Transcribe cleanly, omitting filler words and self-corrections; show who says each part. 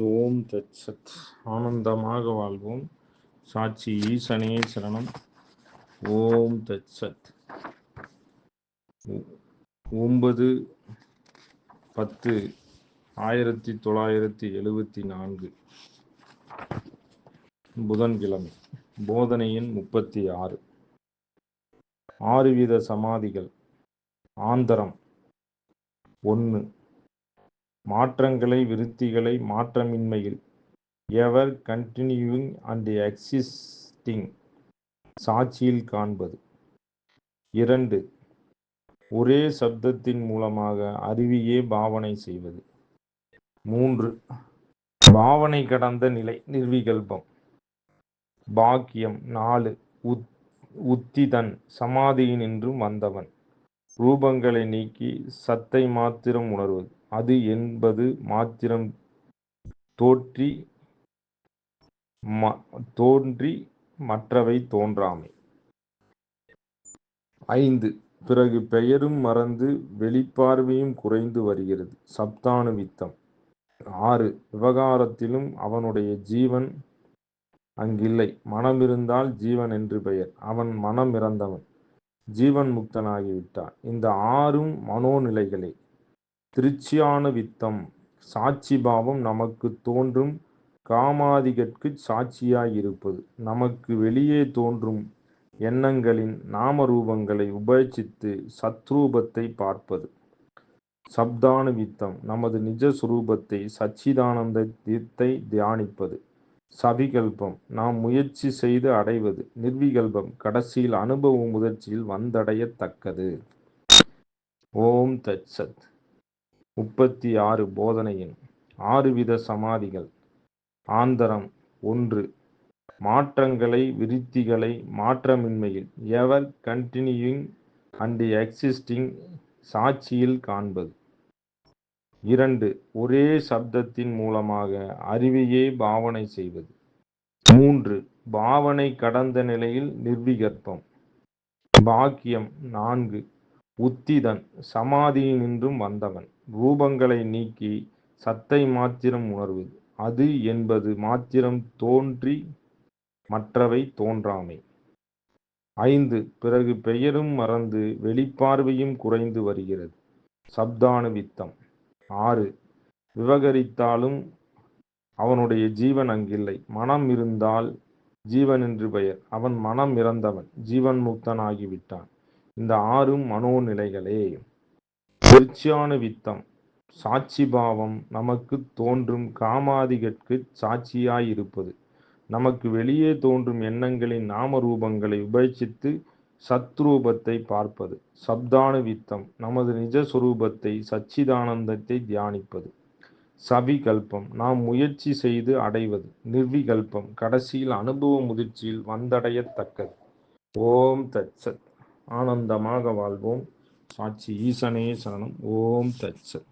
Speaker 1: ஓம் தத்சத். ஆனந்தமாக வாழ்வோம். சாட்சி ஈசனே சரணம். ஓம் தத்சத். 9/10/1974 புதன்கிழமை. போதனையின் 36. 6 வித சமாதிகள். ஆந்தரம் 1. மாற்றங்களை விருத்திகளை மாற்றமின்மையில் எவர் கண்டினியூவிங் அண்ட் எக்ஸிஸ்டிங் சாட்சியில் காண்பது. 2. ஒரே சப்தத்தின் மூலமாக அறிவியே பாவனை செய்வது. 3. பாவனை கடந்த நிலை நிர்விகல்பம். பாக்கியம் 4. உத்திதன் சமாதியினின்றும் வந்தவன். ரூபங்களை நீக்கி சத்தை மாத்திரம் உணர்வது. அது என்பது மாத்திரம் தோன்றி மற்றவை தோன்றாமை. 5. பிறகு பெயரும் மறந்து வெளிப்பார்வையும் குறைந்து வருகிறது. சப்தானுவித்தம். 6. விவகாரத்திலும் அவனுடைய ஜீவன் அங்கில்லை. மனமிருந்தால் ஜீவன் என்று பெயர். அவன் மனம் இறந்தவன், ஜீவன் முக்தனாகிவிட்டான். இந்த 6ம் மனோநிலைகளே. திருச்சியானுவித்தம். சாட்சி பாவம் நமக்கு தோன்றும் காமாதிகற்கு சாட்சியாயிருப்பது. நமக்கு வெளியே தோன்றும் எண்ணங்களின் நாமரூபங்களை உபேட்சித்து சத்ரூபத்தை பார்ப்பது. சப்தானுவித்தம். நமது நிஜ சுரூபத்தை சச்சிதானந்தத்தை தியானிப்பது. சவிகல்பம். நாம் முயற்சி செய்து அடைவது. நிர்விகல்பம். கடைசியில் அனுபவ முதிர்ச்சியில் வந்தடையத்தக்கது. ஓம் தத்சத். 36. போதனையின் 6 வித சமாதிகள். ஆந்தரம் 1. மாற்றங்களை விருத்திகளை மாற்றமின்மையில் எவர் கண்டினியூயிங் அண்ட் எக்ஸிஸ்டிங் சாட்சியில் காண்பது. 2. ஒரே சப்தத்தின் மூலமாக அறிவையே பாவனை செய்வது. 3. பாவனை கடந்த நிலையில் நிர்விகற்பம். பாக்கியம் 4. உத்திதன் சமாதியினின்றும் வந்தவன். ரூபங்களை நீக்கி சத்தை மாத்திரம் உணர்வது. அது என்பது மாத்திரம் தோன்றி மற்றவை தோன்றாமை. 5. பிறகு பெயரும் மறந்து வெளிப்பார்வையும் குறைந்து வருகிறது. சப்தானுவித்தம். 6. விவகரித்தாலும் அவனுடைய ஜீவன் அங்கில்லை. மனம் இருந்தால் ஜீவன் என்று பெயர். அவன் மனம் இறந்தவன், ஜீவன் முக்தனாகிவிட்டான். இந்த 6ம் மனோநிலைகளே. திருச்சியானுவித்தம். சாட்சி பாவம் நமக்கு தோன்றும் காமாதிகற்கு சாட்சியாயிருப்பது. நமக்கு வெளியே தோன்றும் எண்ணங்களின் நாமரூபங்களை உபேட்சித்து சத்ரூபத்தை பார்ப்பது. சப்தானுவித்தம். நமது நிஜஸ்வரூபத்தை சச்சிதானந்தத்தை தியானிப்பது. சவிகல்பம். நாம் முயற்சி செய்து அடைவது. நிர்விகல்பம். கடைசியில் அனுபவ முதிர்ச்சியில் வந்தடையத்தக்கது. ஓம் தத்சத். ஆனந்தமாக வாழ்வோம். சாட்சி ஈசனே சரணம். ஓம் தத்சத்.